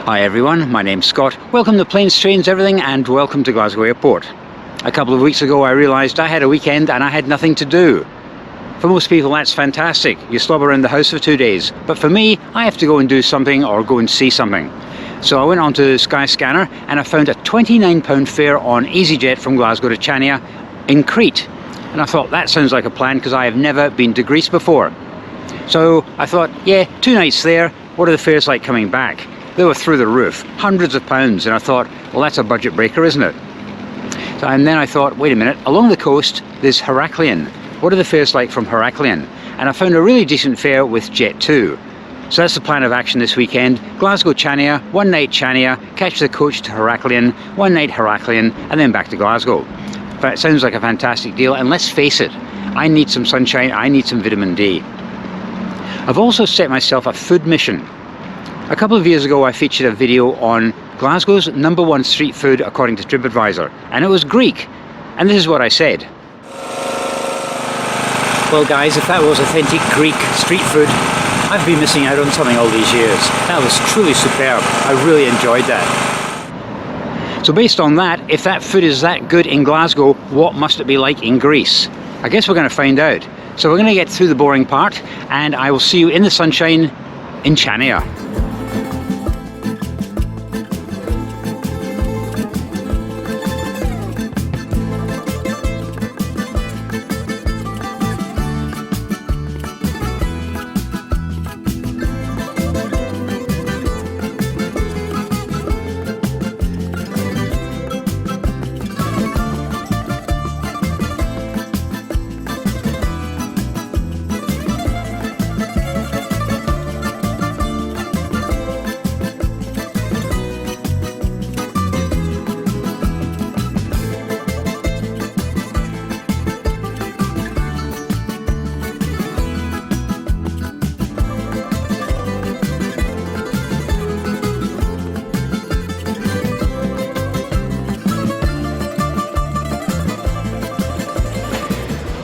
Hi everyone, my name's Scott. Welcome to Planes, Trains, Everything, and welcome to Glasgow Airport. A couple of weeks ago I realised I had a weekend and I had nothing to do. For most people that's fantastic. You slob around the house for 2 days. But for me, I have to go and do something or go and see something. So I went onto Skyscanner and I found a £29 fare on EasyJet from Glasgow to Chania in Crete. And I thought that sounds like a plan because I have never been to Greece before. So I thought, yeah, 2 nights there, what are the fares like coming back? They were through the roof, hundreds of pounds, and I thought, well, that's a budget breaker, isn't it? And then I thought, wait a minute, along the coast there's Heraklion. What are the fares like from Heraklion? And I found a really decent fare with Jet 2. So that's the plan of action this weekend. Glasgow Chania, 1 night Chania, catch the coach to Heraklion, 1 night Heraklion, and then back to Glasgow. But it sounds like a fantastic deal, and let's face it, I need some sunshine, I need some vitamin D. I've also set myself a food mission. A couple of years ago I featured a video on Glasgow's #1 street food according to TripAdvisor, and it was Greek. And this is what I said. Well guys, if that was authentic Greek street food, I've been missing out on something all these years. That was truly superb. I really enjoyed that. So based on that, if that food is that good in Glasgow, what must it be like in Greece? I guess we're going to find out. So we're going to get through the boring part, and I will see you in the sunshine in Chania.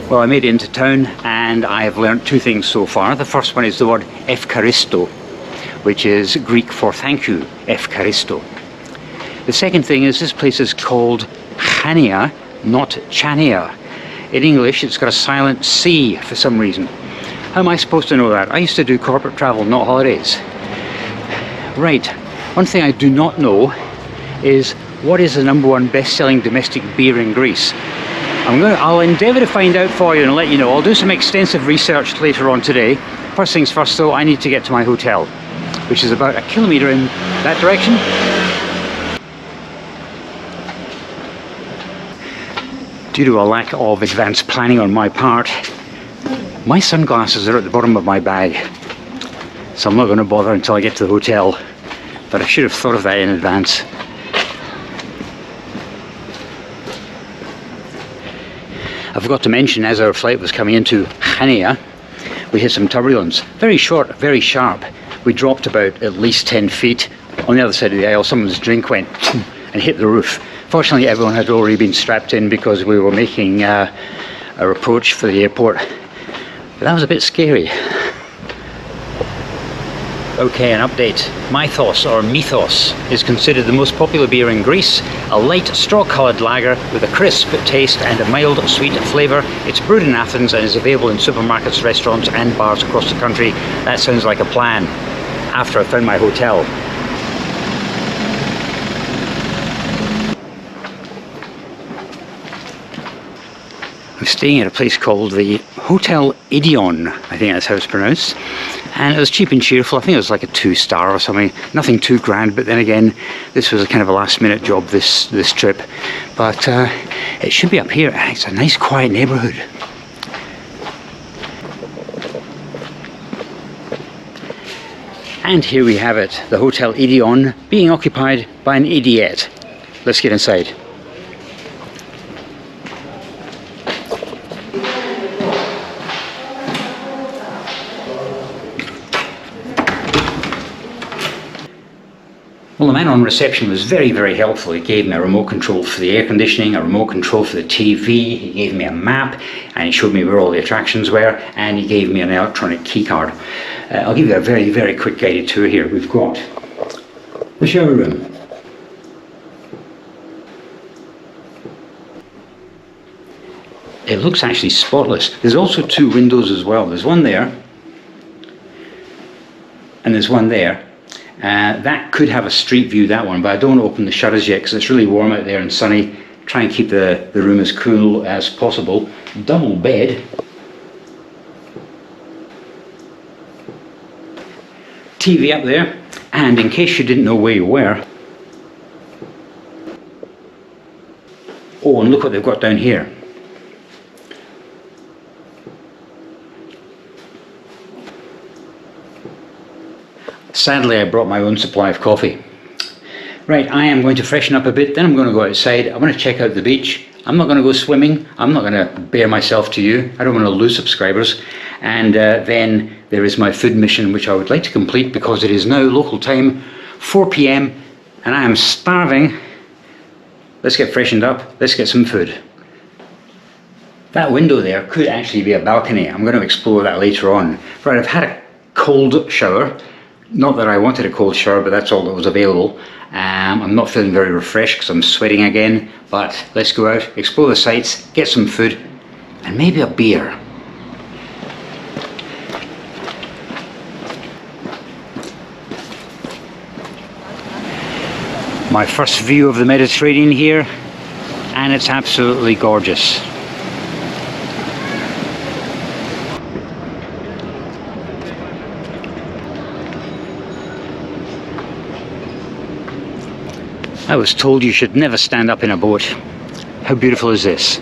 Well, I made it into town and I have learnt 2 things so far. The first one is the word Efkaristo, which is Greek for thank you, Efkaristo. The second thing is this place is called Chania, not Chania. In English it's got a silent C for some reason. How am I supposed to know that? I used to do corporate travel, not holidays. Right, one thing I do not know is what is the #1 best-selling domestic beer in Greece? I'll endeavour to find out for you and let you know. I'll do some extensive research later on today. First things first though, I need to get to my hotel, which is about 1 kilometre in that direction. Due to a lack of advanced planning on my part, my sunglasses are at the bottom of my bag. So I'm not going to bother until I get to the hotel. But I should have thought of that in advance. I forgot to mention, as our flight was coming into Chania, we hit some turbulence. Very short, very sharp. We dropped about at least 10 feet. On the other side of the aisle, someone's drink went and hit the roof. Fortunately, everyone had already been strapped in because we were making a approach for the airport. But that was a bit scary. Okay, an update. Mythos, or Mythos, is considered the most popular beer in Greece. A light, straw-coloured lager with a crisp taste and a mild, sweet flavour. It's brewed in Athens and is available in supermarkets, restaurants and bars across the country. That sounds like a plan. After I found my hotel. I'm staying at a place called the Hotel Idion, I think that's how it's pronounced. And it was cheap and cheerful. I think it was like a 2-star or something. Nothing too grand, but then again, this was a kind of a last-minute job, this trip. But it should be up here. It's a nice, quiet neighbourhood. And here we have it, the Hotel Idion being occupied by an idiot. Let's get inside. Well, the man on reception was very, very helpful. He gave me a remote control for the air conditioning, a remote control for the TV, he gave me a map, and he showed me where all the attractions were, and he gave me an electronic key card. I'll give you a very, very quick guided tour here. We've got the shower room. It looks actually spotless. There's also 2 windows as well. There's one there, and there's one there. That could have a street view, that one, but I don't open the shutters yet because it's really warm out there and sunny. Try and keep the room as cool as possible. Double bed. TV up there, and in case you didn't know where you were, oh, and look what they've got down here. Sadly, I brought my own supply of coffee. Right, I am going to freshen up a bit, then I'm going to go outside. I want to check out the beach. I'm not going to go swimming. I'm not going to bare myself to you. I don't want to lose subscribers. And then there is my food mission, which I would like to complete because it is now local time, 4 p.m, and I am starving. Let's get freshened up. Let's get some food. That window there could actually be a balcony. I'm going to explore that later on. Right, I've had a cold shower. Not that I wanted a cold shower, but that's all that was available. I'm not feeling very refreshed because I'm sweating again, but let's go out, explore the sights, get some food, and maybe a beer. My first view of the Mediterranean here, and it's absolutely gorgeous. I was told you should never stand up in a boat. How beautiful is this?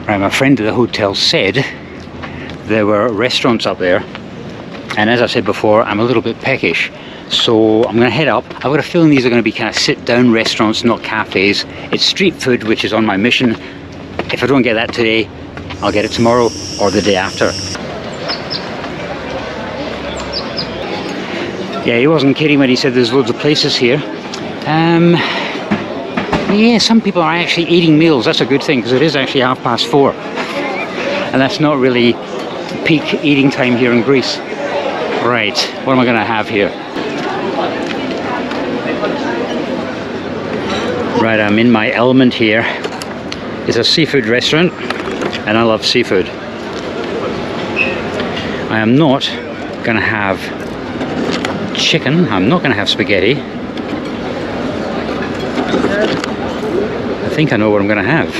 Right, my friend at the hotel said there were restaurants up there, and as I said before, I'm a little bit peckish, so I'm going to head up. I've got a feeling these are going to be kind of sit-down restaurants, not cafes. It's street food, which is on my mission. If I don't get that today, I'll get it tomorrow or the day after. Yeah, he wasn't kidding when he said there's loads of places here. Yeah, some people are actually eating meals. That's a good thing because it is actually 4:30. And that's not really peak eating time here in Greece. Right, what am I going to have here? Right, I'm in my element here. It's a seafood restaurant and I love seafood. I am not going to have chicken. I'm not going to have spaghetti. I think I know what I'm going to have.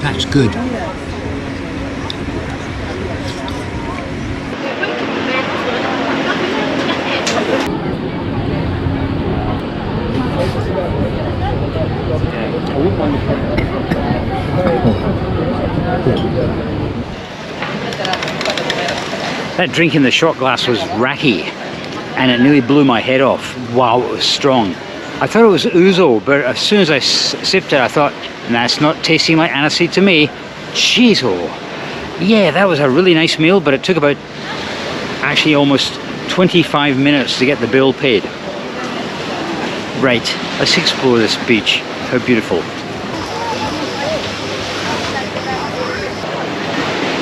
That's good. That drink in the shot glass was racky and it nearly blew my head off. Wow, it was strong. I thought it was ouzo, but as soon as I sipped it, I thought, nah, it's not tasting like aniseed to me. Jeez, oh. Yeah, that was a really nice meal, but it took about actually almost 25 minutes to get the bill paid. Right, let's explore this beach. How beautiful.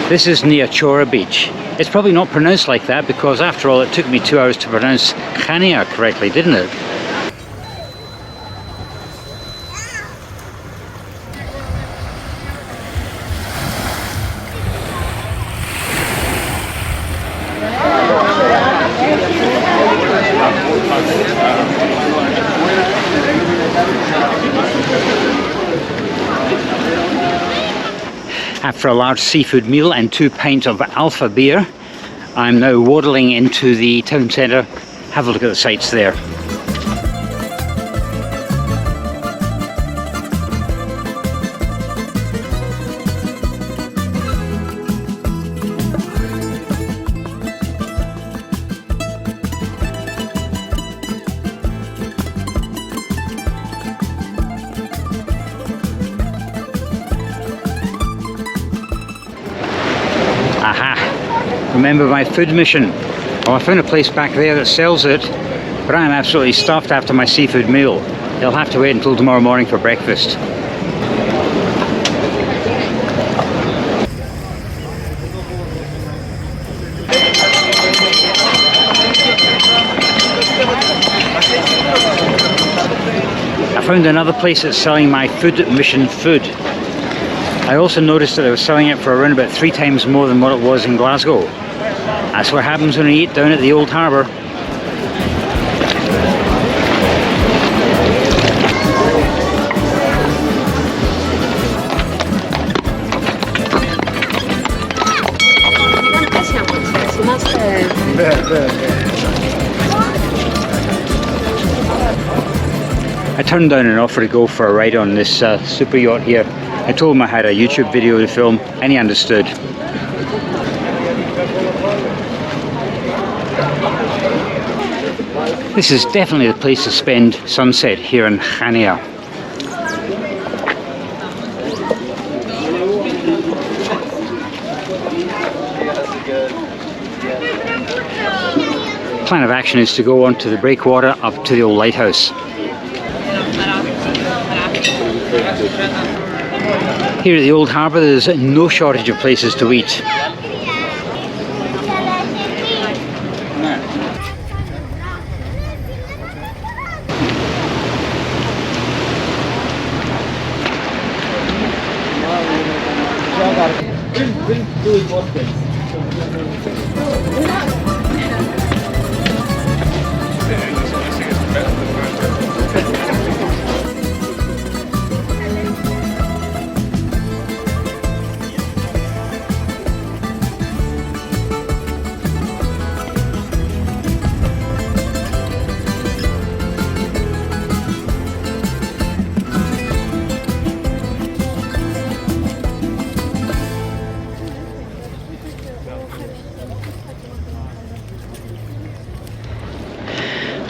This is Chania Beach. It's probably not pronounced like that because after all it took me 2 hours to pronounce Chania correctly, didn't it? After a large seafood meal and 2 pints of Alpha beer, I'm now waddling into the town centre. Have a look at the sights there. Aha! Remember my food mission. Well, I found a place back there that sells it, but I'm absolutely stuffed after my seafood meal. You'll have to wait until tomorrow morning for breakfast. I found another place that's selling my food mission food. I also noticed that I was selling it for around about 3 times more than what it was in Glasgow. That's what happens when you eat down at the Old Harbour. I turned down an offer to go for a ride on this super yacht here. I told him I had a YouTube video to film, and he understood. This is definitely the place to spend sunset here in Chania. Plan of action is to go onto the breakwater up to the old lighthouse. Here at the Old Harbour there's no shortage of places to eat.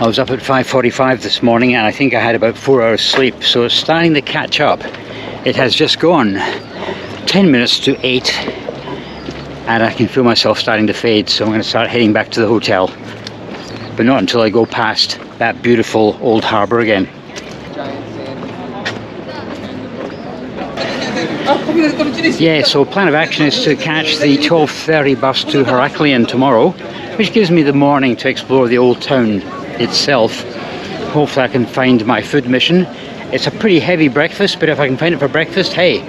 I was up at 5:45 this morning and I think I had about 4 hours sleep, so it's starting to catch up. It has just gone 10 minutes to 8 and I can feel myself starting to fade, so I'm going to start heading back to the hotel, but not until I go past that beautiful Old Harbour again. Yeah, so plan of action is to catch the 12:30 bus to Heraklion tomorrow, which gives me the morning to explore the old town itself. Hopefully I can find my food mission. It's a pretty heavy breakfast, but if I can find it for breakfast, hey,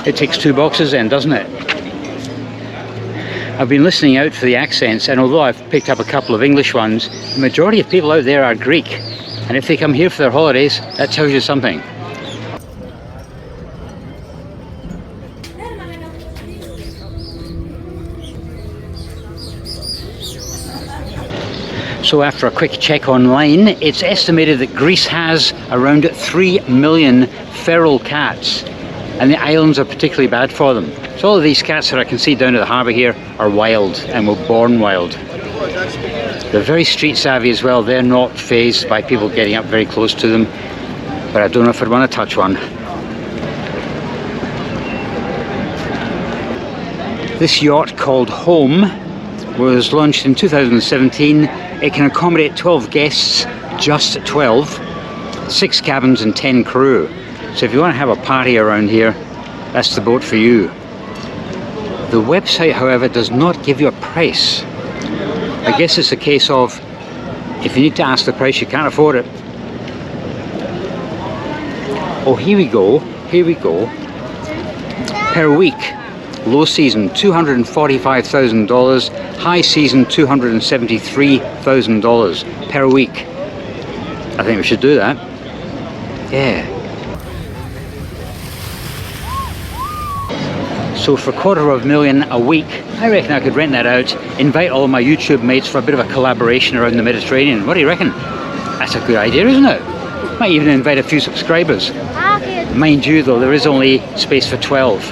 it takes 2 boxes then, doesn't it? I've been listening out for the accents, and although I've picked up a couple of English ones, the majority of people out there are Greek, and if they come here for their holidays, that tells you something. So after a quick check online, it's estimated that Greece has around 3 million feral cats, and the islands are particularly bad for them. So all of these cats that I can see down at the harbour here are wild and were born wild. They're very street savvy as well. They're not fazed by people getting up very close to them, but I don't know if I'd want to touch one. This yacht called Home was launched in 2017. It can accommodate 12 guests, just 12, 6 cabins and 10 crew. So if you want to have a party around here, that's the boat for you. The website, however, does not give you a price. I guess it's a case of, if you need to ask the price, you can't afford it. Oh, here we go, here we go. Per week, low season $245,000, high season $273,000 per week. I think we should do that. Yeah. So for $250,000 a week, I reckon I could rent that out, invite all my YouTube mates for a bit of a collaboration around the Mediterranean. What do you reckon? That's a good idea, isn't it? Might even invite a few subscribers. Mind you though, there is only space for 12.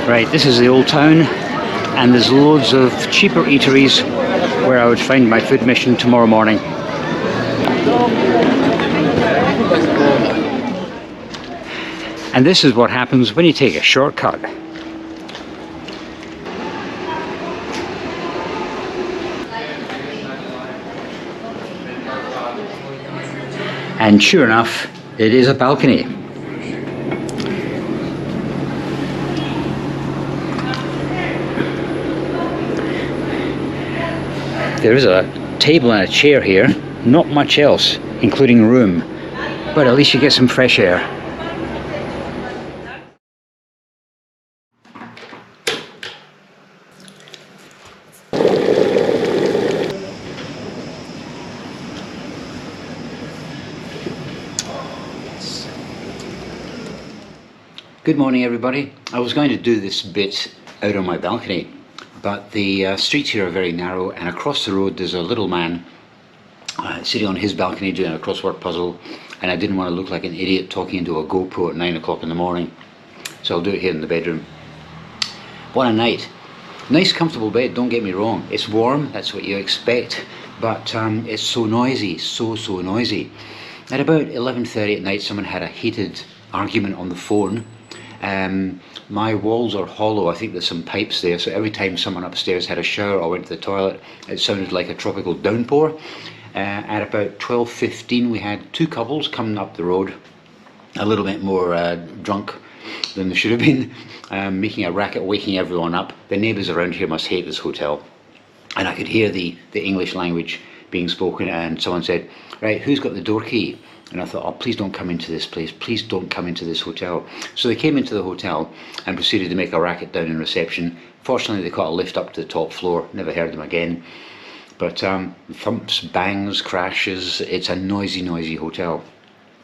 Right, this is the old town, and there's loads of cheaper eateries where I would find my food mission tomorrow morning. And this is what happens when you take a shortcut. And sure enough, it is a balcony. There is a table and a chair here, not much else, including room, but at least you get some fresh air. Good morning, everybody. I was going to do this bit out on my balcony, but the streets here are very narrow, and across the road there's a little man sitting on his balcony doing a crossword puzzle, and I didn't want to look like an idiot talking into a GoPro at 9 o'clock in the morning, so I'll do it here in the bedroom. What a night. Nice comfortable bed, don't get me wrong. It's warm, that's what you expect, but it's so noisy, so noisy. At about 11:30 at night, someone had a heated argument on the phone. My walls are hollow. I think there's some pipes there, so every time someone upstairs had a shower or went to the toilet, it sounded like a tropical downpour. At about 12:15 we had two couples coming up the road, a little bit more drunk than they should have been, making a racket, waking everyone up. The neighbours around here must hate this hotel, and I could hear the English language being spoken, and someone said, "Right, who's got the door key?" And I thought, oh, please don't come into this place, please don't come into this hotel. So they came into the hotel and proceeded to make a racket down in reception. Fortunately, they caught a lift up to the top floor, never heard them again. But thumps, bangs, crashes, it's a noisy hotel.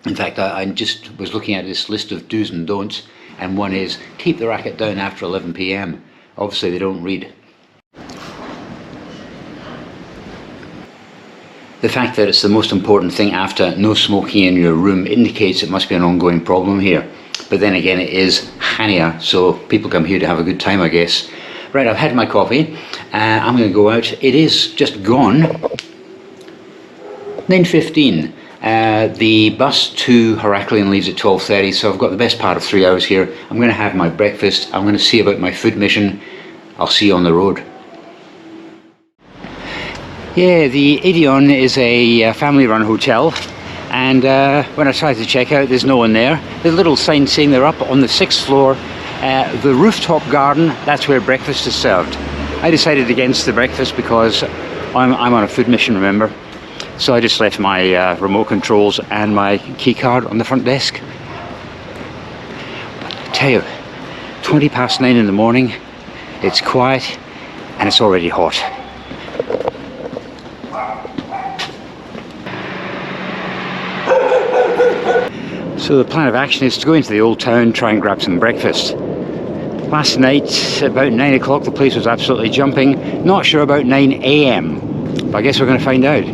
In fact, I just was looking at this list of do's and don'ts, and one is, keep the racket down after 11 p.m. Obviously they don't read. The fact that it's the most important thing after no smoking in your room indicates it must be an ongoing problem here. But then again, it is Chania, so people come here to have a good time, I guess. Right, I've had my coffee. I'm going to go out. It is just gone. 9:15. The bus to Heraklion leaves at 12:30, so I've got the best part of 3 hours here. I'm going to have my breakfast. I'm going to see about my food mission. I'll see you on the road. Yeah, the CITYBREAK is a family-run hotel, and when I tried to check out, there's no one there. There's a little sign saying they're up on the 6th floor. The rooftop garden, that's where breakfast is served. I decided against the breakfast because I'm on a food mission, remember? So I just left my remote controls and my key card on the front desk. I tell you, 9:20 in the morning, it's quiet and it's already hot. So the plan of action is to go into the old town, try and grab some breakfast. Last night, about 9 o'clock, the place was absolutely jumping. Not sure about 9 a.m, but I guess we're going to find out.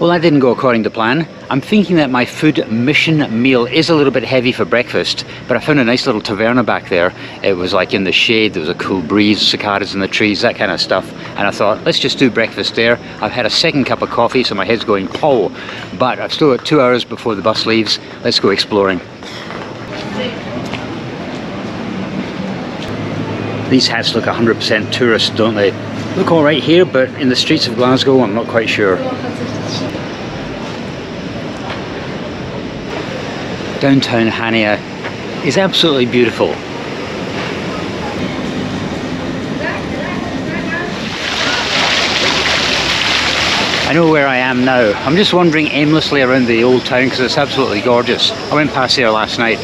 Well, that didn't go according to plan. I'm thinking that my food mission meal is a little bit heavy for breakfast, but I found a nice little taverna back there. It was like in the shade, there was a cool breeze, cicadas in the trees, that kind of stuff. And I thought, let's just do breakfast there. I've had a second cup of coffee, so my head's going, oh, but I've still got 2 hours before the bus leaves. Let's go exploring. These hats look 100% tourist, don't they? Look all right here, but in the streets of Glasgow, I'm not quite sure. Downtown Chania is absolutely beautiful. I know where I am now. I'm just wandering aimlessly around the old town because it's absolutely gorgeous. I went past there last night.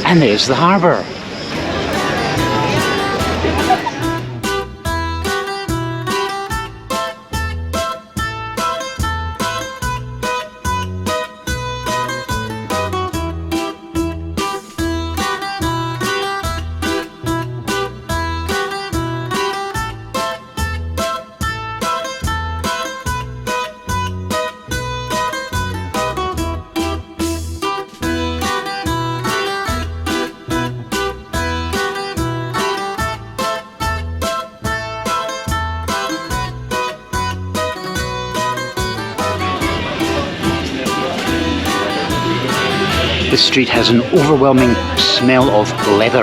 And there's the harbour. This street has an overwhelming smell of leather.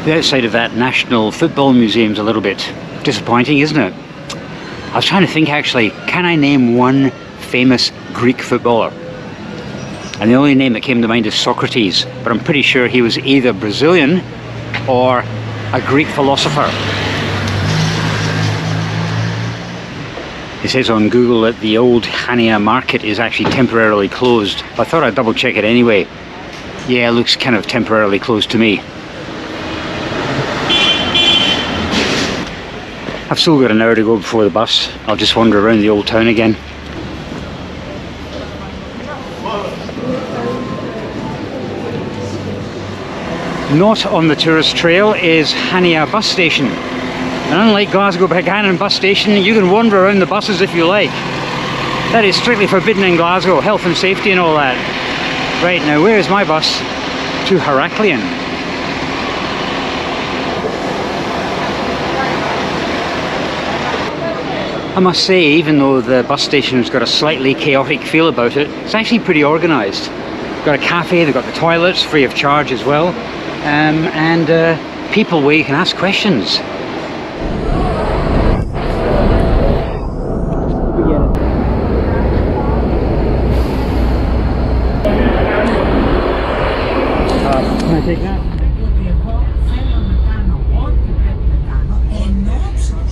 The outside of that National Football Museum's a little bit disappointing, isn't it? I was trying to think actually, can I name one famous Greek footballer? And the only name that came to mind is Socrates, but I'm pretty sure he was either Brazilian or a Greek philosopher. It says on Google that the old Chania market is actually temporarily closed. I thought I'd double check it anyway. Yeah, it looks kind of temporarily closed to me. I've still got an hour to go before the bus. I'll just wander around the old town again. Not on the tourist trail is Chania bus station. And unlike Glasgow Buchanan bus station, you can wander around the buses if you like. That is strictly forbidden in Glasgow, health and safety and all that. Right, now where is my bus to Heraklion? I must say, even though the bus station's got a slightly chaotic feel about it, it's actually pretty organised. They've got a cafe, they've got the toilets, free of charge as well, and people where you can ask questions. Can I take that?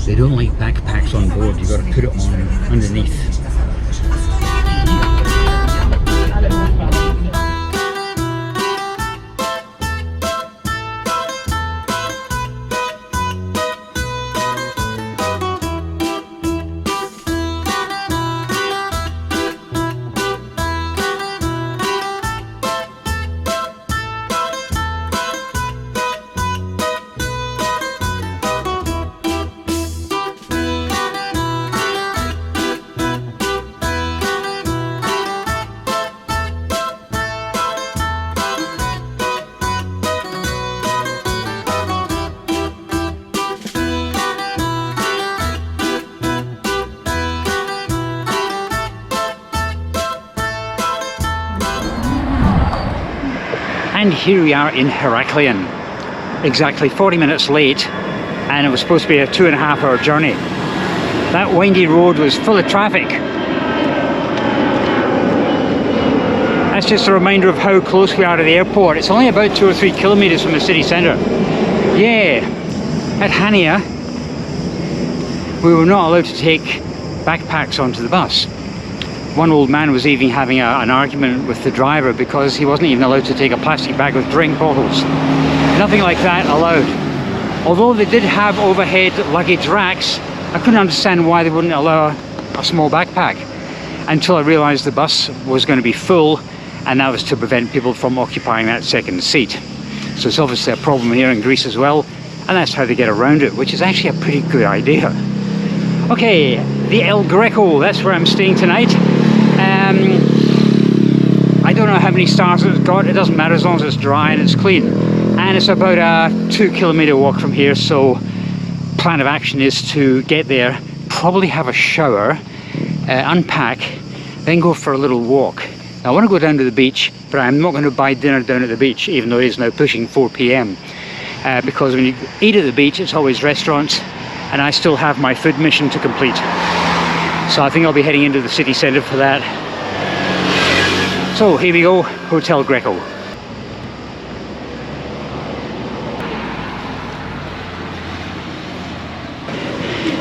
They don't like backpacks on board, you've got to put it on underneath. And here we are in Heraklion, exactly 40 minutes late, and it was supposed to be a 2.5-hour journey. That windy road was full of traffic. That's just a reminder of how close we are to the airport. It's only about 2 or 3 kilometers from the city centre. Yeah, at Chania, we were not allowed to take backpacks onto the bus. One old man was even having an argument with the driver because he wasn't even allowed to take a plastic bag with drink bottles. Nothing like that allowed. Although they did have overhead luggage racks, I couldn't understand why they wouldn't allow a small backpack until I realised the bus was going to be full, and that was to prevent people from occupying that second seat. So it's obviously a problem here in Greece as well, and that's how they get around it, which is actually a pretty good idea. Okay, the El Greco, that's where I'm staying tonight. I don't know how many stars it's got, it doesn't matter as long as it's dry and it's clean. And it's about a 2-kilometer walk from here, so plan of action is to get there, probably have a shower, unpack, then go for a little walk. Now, I want to go down to the beach, but I'm not going to buy dinner down at the beach, even though it is now pushing 4 p.m. Because when you eat at the beach, it's always restaurants, and I still have my food mission to complete. So I think I'll be heading into the city centre for that. So here we go, Hotel Greco.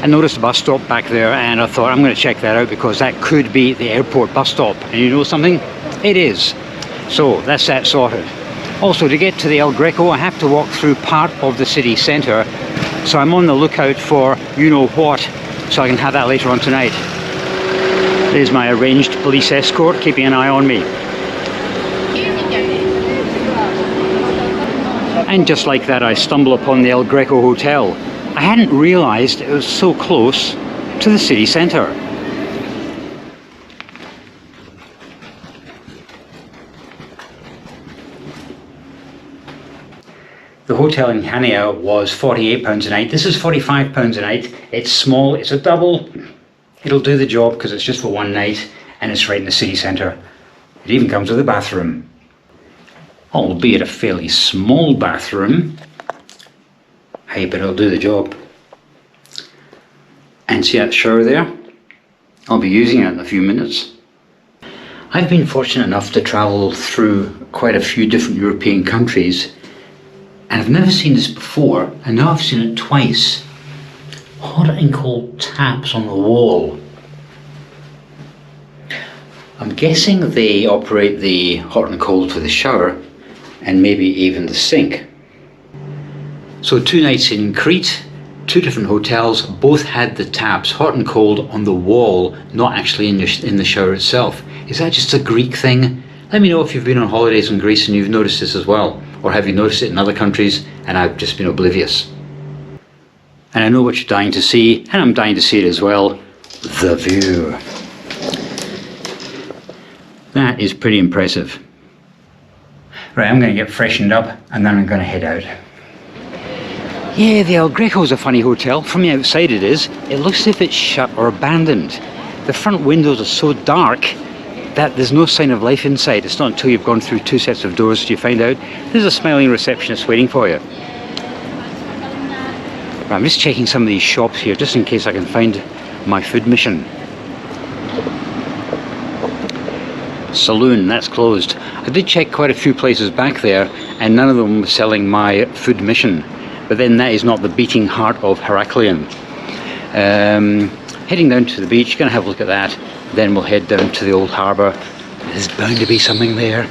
I noticed a bus stop back there, and I thought I'm going to check that out because that could be the airport bus stop. And you know something? It is. So that's that sorted. Also, to get to the El Greco, I have to walk through part of the city centre. So I'm on the lookout for you-know-what, so I can have that later on tonight. There's my arranged police escort keeping an eye on me. And just like that, I stumble upon the El Greco Hotel. I hadn't realised it was so close to the city centre. The hotel in Chania was £48 a night. This is £45 a night. It's small, it's a double. It'll do the job because it's just for one night and it's right in the city centre. It even comes with a bathroom. Albeit a fairly small bathroom. Hey, but it'll do the job. And see that shower there? I'll be using it in a few minutes. I've been fortunate enough to travel through quite a few different European countries, and I've never seen this before, and now I've seen it twice. Hot and cold taps on the wall. I'm guessing they operate the hot and cold for the shower, and maybe even the sink. So 2 nights in Crete, 2 different hotels, both had the taps, hot and cold, on the wall, not actually in the shower itself. Is that just a Greek thing? Let me know if you've been on holidays in Greece and you've noticed this as well. Or have you noticed it in other countries and I've just been oblivious? And I know what you're dying to see, and I'm dying to see it as well. The view. That is pretty impressive. Right, I'm going to get freshened up and then I'm going to head out. Yeah, the El Greco's a funny hotel. From the outside it is. It looks as if it's shut or abandoned. The front windows are so dark that there's no sign of life inside. It's not until you've gone through 2 sets of doors you find out there's a smiling receptionist waiting for you. Right, I'm just checking some of these shops here just in case I can find my food mission. Saloon, that's closed. I did check quite a few places back there and none of them were selling my food mission. But then that is not the beating heart of Heraklion. Heading down to the beach, gonna have a look at that. Then we'll head down to the old harbour. There's bound to be something there.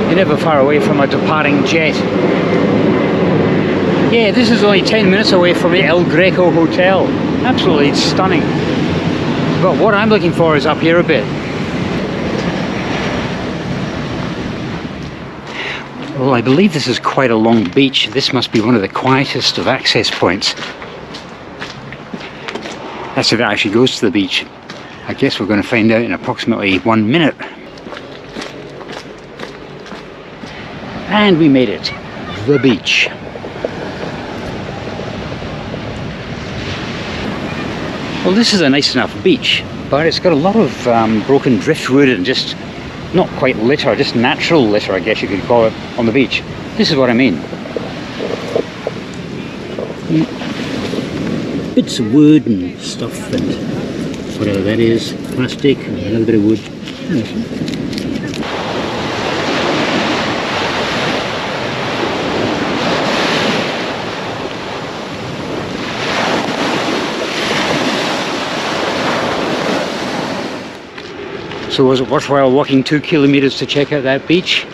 You're never far away from a departing jet. Yeah, this is only 10 minutes away from the El Greco Hotel. Absolutely stunning. But what I'm looking for is up here a bit. Well, I believe this is quite a long beach. This must be one of the quietest of access points. That's if it actually goes to the beach. I guess we're going to find out in approximately 1 minute. And we made it. The beach. Well, this is a nice enough beach, but it's got a lot of broken driftwood and just not quite litter, just natural litter, I guess you could call it, on the beach. This is what I mean. Bits of wood and stuff and whatever that is, plastic, and another bit of wood. So was it worthwhile walking 2 kilometers to check out that beach?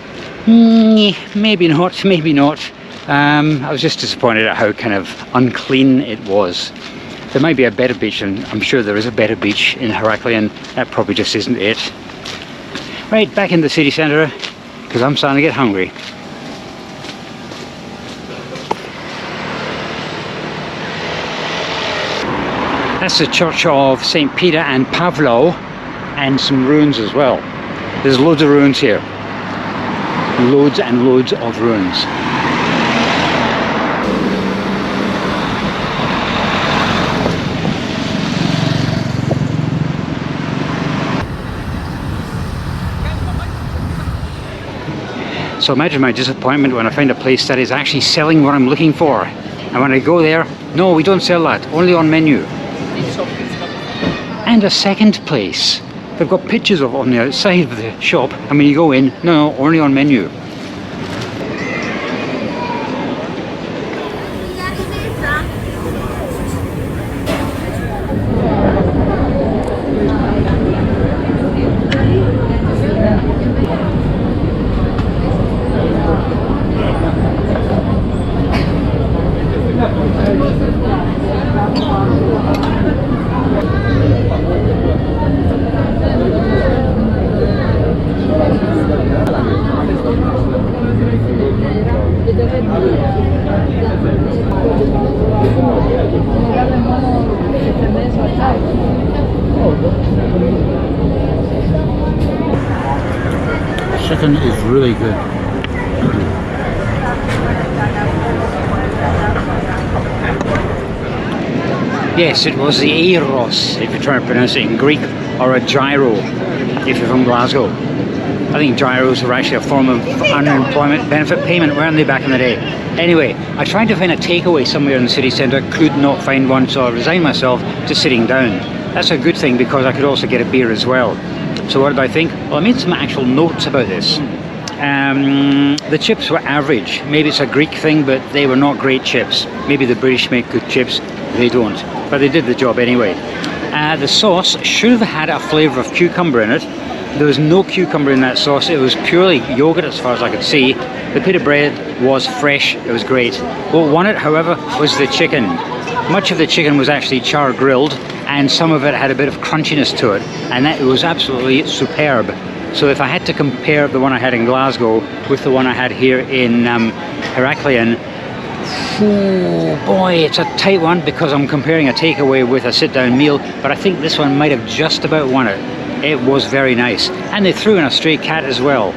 Maybe not, maybe not. I was just disappointed at how kind of unclean it was. There might be a better beach, and I'm sure there is a better beach in Heraklion. That probably just isn't it. Right, back in the city centre, because I'm starting to get hungry. That's the church of St. Peter and Pavlo, and some ruins as well. There's loads of ruins here. Loads and loads of ruins. So imagine my disappointment when I find a place that is actually selling what I'm looking for. And when I go there, no, we don't sell that, only on menu. And a second place. They've got pictures of it on the outside of the shop, and when you go in, no, only on menu. chicken is really good. Yes, it was the gyros, if you're trying to pronounce it in Greek, or a gyro, if you're from Glasgow. I think gyros were actually a form of unemployment benefit payment, weren't they, back in the day? Anyway, I tried to find a takeaway somewhere in the city centre, could not find one, so I resigned myself to sitting down. That's a good thing because I could also get a beer as well. So what did I think? Well, I made some actual notes about this. The chips were average. Maybe it's a Greek thing, but they were not great chips. Maybe the British make good chips, they don't. But they did the job anyway. The sauce should have had a flavour of cucumber in it. There was no cucumber in that sauce. It was purely yogurt as far as I could see. The pita bread was fresh. It was great. What won it, however, was the chicken. Much of the chicken was actually char grilled, and some of it had a bit of crunchiness to it, and that was absolutely superb. So if I had to compare the one I had in Glasgow with the one I had here in Heraklion, oh boy, it's a tight one because I'm comparing a takeaway with a sit-down meal, but I think this one might have just about won it. It was very nice, and they threw in a stray cat as well.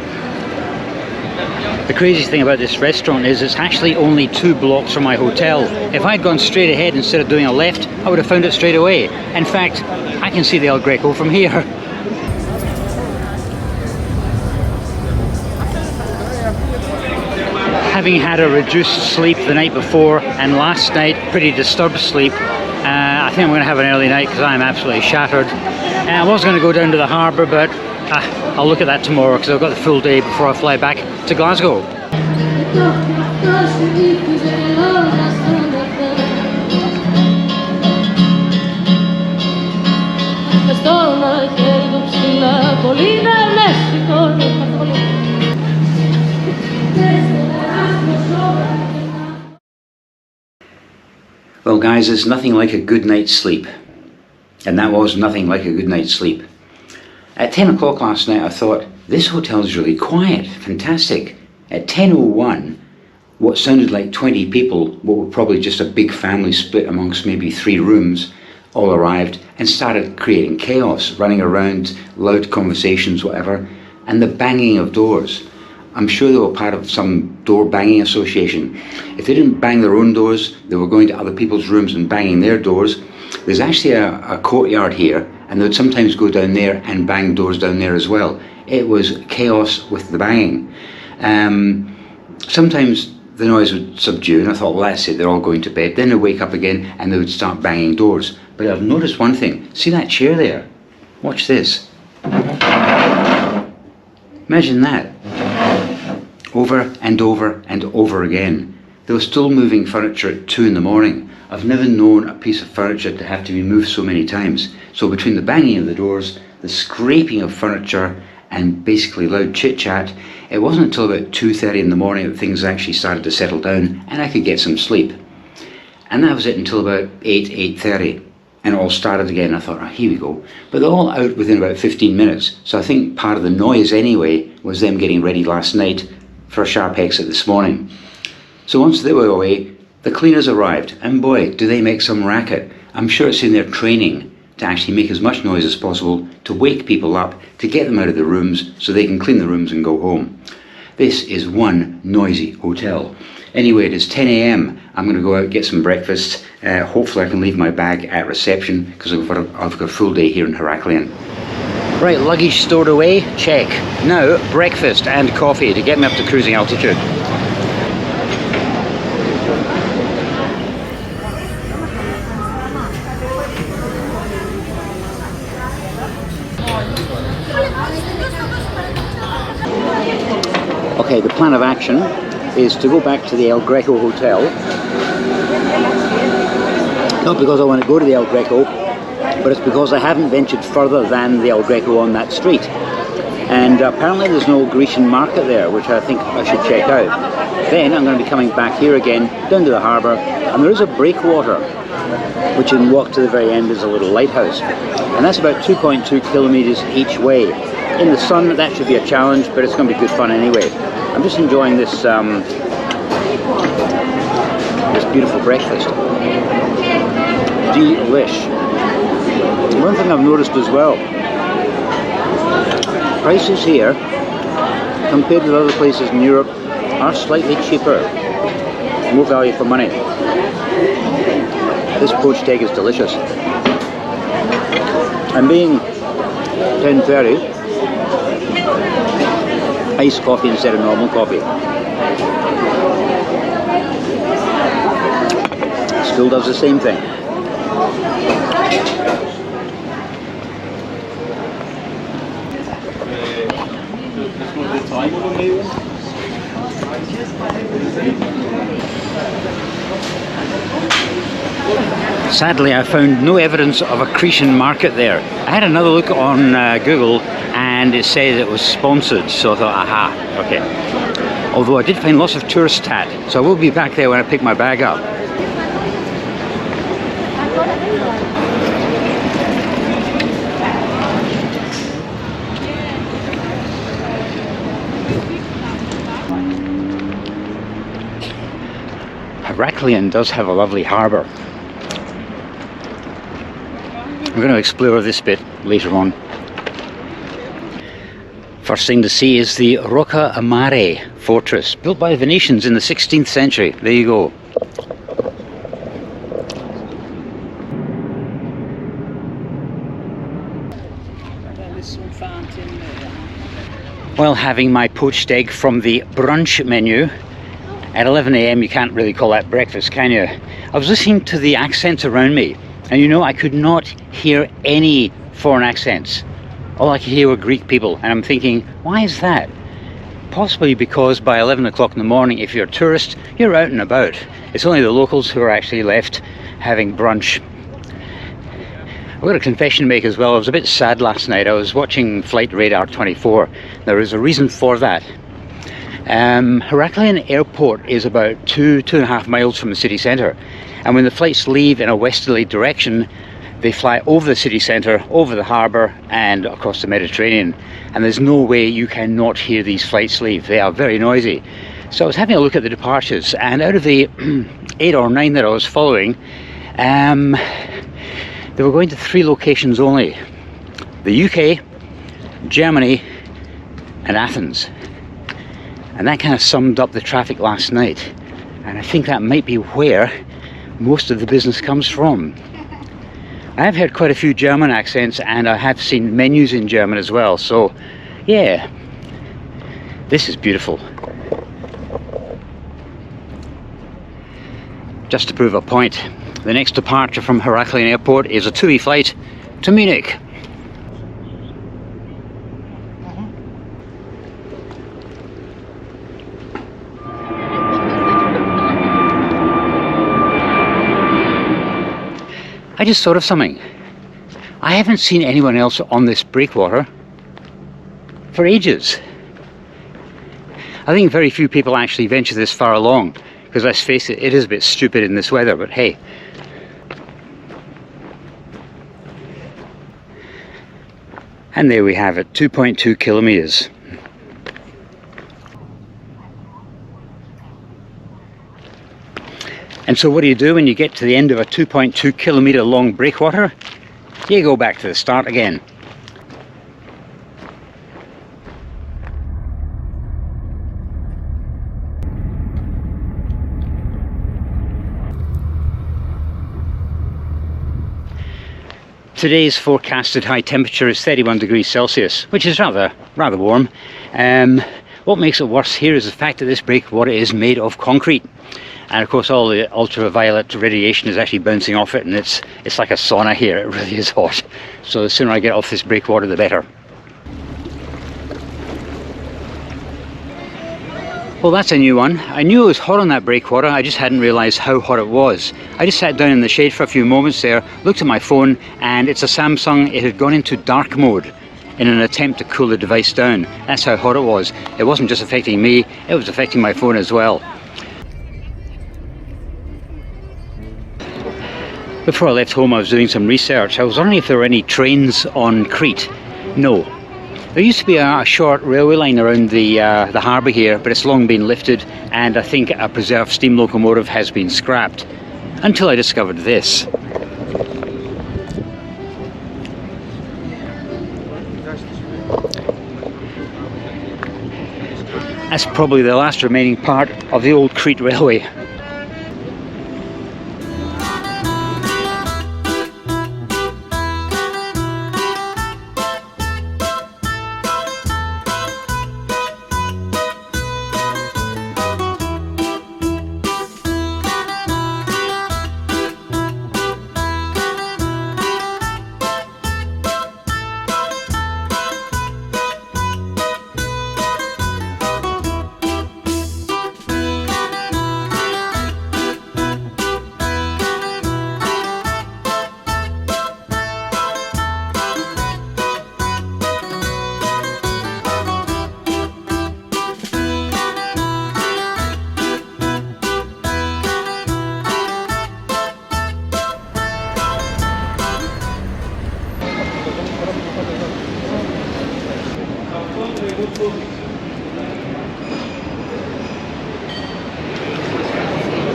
The crazy thing about this restaurant is it's actually only 2 blocks from my hotel. If I'd gone straight ahead instead of doing a left, I would have found it straight away. In fact, I can see the El Greco from here. Having had a reduced sleep the night before and last night pretty disturbed sleep, I think I'm going to have an early night because I'm absolutely shattered. I was going to go down to the harbour, but I'll look at that tomorrow because I've got the full day before I fly back to Glasgow. Well guys, it's nothing like a good night's sleep. And that was nothing like a good night's sleep. At 10 o'clock last night I thought, this hotel's really quiet, fantastic. At 10:01, what sounded like 20 people, what were probably just a big family split amongst maybe 3 rooms, all arrived and started creating chaos, running around, loud conversations, whatever, and the banging of doors. I'm sure they were part of some door banging association. If they didn't bang their own doors, they were going to other people's rooms and banging their doors. There's actually a courtyard here, and they would sometimes go down there and bang doors down there as well. It was chaos with the banging. Sometimes the noise would subdue, and I thought, well, that's it, they're all going to bed. Then they'd wake up again, and they would start banging doors. But I've noticed one thing. See that chair there? Watch this. Imagine that. Over and over and over again. They were still moving furniture at 2 in the morning. I've never known a piece of furniture to have to be moved so many times. So between the banging of the doors, the scraping of furniture, and basically loud chit-chat, it wasn't until about 2:30 in the morning that things actually started to settle down and I could get some sleep. And that was it until about 8:30. And it all started again. I thought, oh, here we go. But they're all out within about 15 minutes. So I think part of the noise anyway was them getting ready last night for a sharp exit this morning. So once they were away, the cleaners arrived, and boy, do they make some racket. I'm sure it's in their training to actually make as much noise as possible, to wake people up, to get them out of the rooms so they can clean the rooms and go home. This is one noisy hotel. Anyway, it is 10 a.m. I'm going to go out and get some breakfast. Hopefully I can leave my bag at reception because I've got a full day here in Heraklion. Right, luggage stored away, check. Now, breakfast and coffee to get me up to cruising altitude. Okay, the plan of action is to go back to the El Greco Hotel. Not because I want to go to the El Greco, but it's because I haven't ventured further than the El Greco on that street. And apparently there's no Grecian market there, which I think I should check out. Then I'm going to be coming back here again, down to the harbour, and there is a breakwater, which you can walk to the very end is a little lighthouse. And that's about 2.2 kilometres each way. In the sun, that should be a challenge, but it's going to be good fun anyway. I'm just enjoying this this beautiful breakfast. Delish. One thing I've noticed as well, prices here compared with other places in Europe, are slightly cheaper. More value for money. This poached egg is delicious. And being 10:30, iced coffee instead of normal coffee. Still does the same thing. Sadly, I found no evidence of a Cretan market there. I had another look on Google and it said it was sponsored, so I thought, aha, okay. Although I did find lots of tourist tat, so I will be back there when I pick my bag up. Heraklion does have a lovely harbour. We're going to explore this bit later on. First thing to see is the Rocca a Mare fortress, built by the Venetians in the 16th century. There you go. While having my poached egg from the brunch menu, at 11 AM you can't really call that breakfast, can you? I was listening to the accents around me, and you know, I could not hear any foreign accents. All I could hear were Greek people, and I'm thinking, why is that? Possibly because by 11 o'clock in the morning, if you're a tourist, you're out and about. It's only the locals who are actually left having brunch. I've got a confession to make as well. I was a bit sad last night. I was watching Flight Radar 24. There is a reason for that. Heraklion Airport is about 2.5 miles from the city centre, and when the flights leave in a westerly direction, they fly over the city centre, over the harbour and across the Mediterranean, and there's no way you cannot hear these flights leave. They are very noisy. So I was having a look at the departures, and out of the 8 or 9 that I was following, they were going to 3 locations only: the UK, Germany and Athens. And that kind of summed up the traffic last night, and I think that might be where most of the business comes from. I have heard quite a few German accents, and I have seen menus in German as well, so yeah, this is beautiful. Just to prove a point, the next departure from Heraklion Airport is a TUI flight to Munich. I just thought of something. I haven't seen anyone else on this breakwater for ages. I think very few people actually venture this far along, because let's face it, it is a bit stupid in this weather, but hey. And there we have it, 2.2 kilometers. And so what do you do when you get to the end of a 2.2 kilometer long breakwater? You go back to the start again. Today's forecasted high temperature is 31 degrees Celsius, which is rather warm. What makes it worse here is the fact that this breakwater is made of concrete. And of course all the ultraviolet radiation is actually bouncing off it, and it's like a sauna here. It really is hot. So the sooner I get off this breakwater, the better. Well, that's a new one. I knew it was hot on that breakwater, I just hadn't realised how hot it was. I just sat down in the shade for a few moments there, looked at my phone, and it's a Samsung. It had gone into dark mode in an attempt to cool the device down. That's how hot it was. It wasn't just affecting me, it was affecting my phone as well. Before I left home, I was doing some research. I was wondering if there were any trains on Crete. No. There used to be a short railway line around the harbour here, but it's long been lifted, and I think a preserved steam locomotive has been scrapped. Until I discovered this. That's probably the last remaining part of the old Crete railway.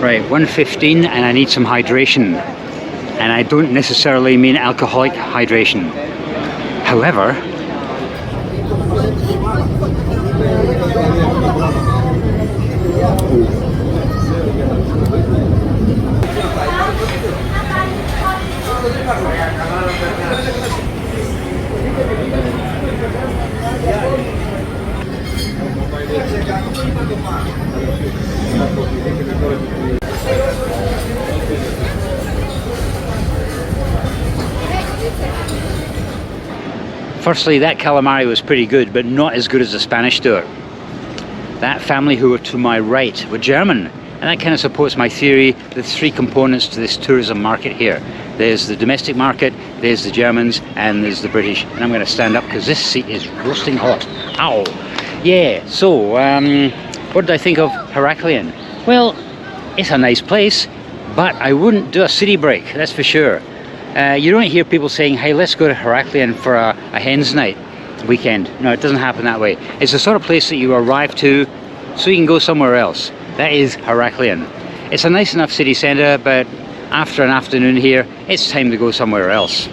Right, 1:15 and I need some hydration. And I don't necessarily mean alcoholic hydration. However, firstly, that calamari was pretty good, but not as good as the Spanish do it. That family who were to my right were German, and that kind of supports my theory. There's three components to this tourism market here. There's the domestic market, there's the Germans, and there's the British. And I'm going to stand up because this seat is roasting hot. Ow! Yeah, so, what did I think of Heraklion? Well, it's a nice place, but I wouldn't do a city break, that's for sure. You don't hear people saying, hey, let's go to Heraklion for a hen's night weekend. No, it doesn't happen that way. It's the sort of place that you arrive to so you can go somewhere else. That is Heraklion. It's a nice enough city centre, but after an afternoon here, it's time to go somewhere else.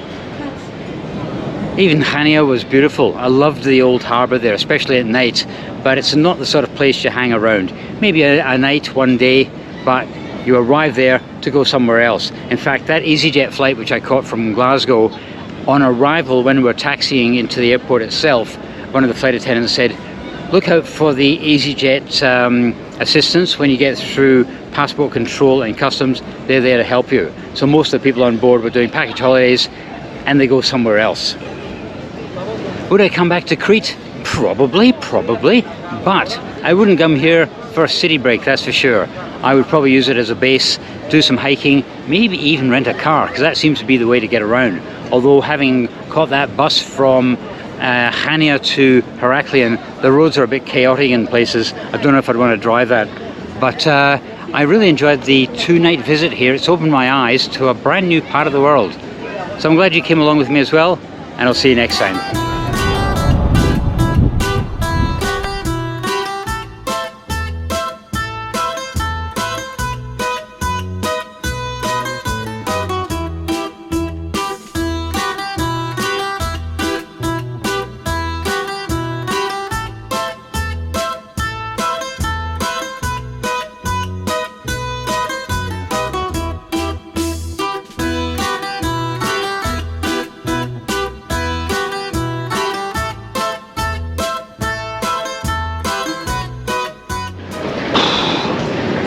Even Chania was beautiful. I loved the old harbour there, especially at night, but it's not the sort of place you hang around. Maybe a night, one day, but you arrive there to go somewhere else. In fact, that EasyJet flight which I caught from Glasgow, on arrival when we were taxiing into the airport itself, one of the flight attendants said, look out for the EasyJet assistance when you get through passport control and customs. They're there to help you. So most of the people on board were doing package holidays and they go somewhere else. Would I come back to Crete? Probably, but I wouldn't come here for a city break, that's for sure. I would probably use it as a base, do some hiking, maybe even rent a car, because that seems to be the way to get around. Although having caught that bus from Chania to Heraklion, the roads are a bit chaotic in places. I don't know if I'd want to drive that. But I really enjoyed the two-night visit here. It's opened my eyes to a brand new part of the world. So I'm glad you came along with me as well, and I'll see you next time.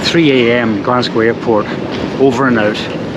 3 AM, Glasgow Airport, over and out.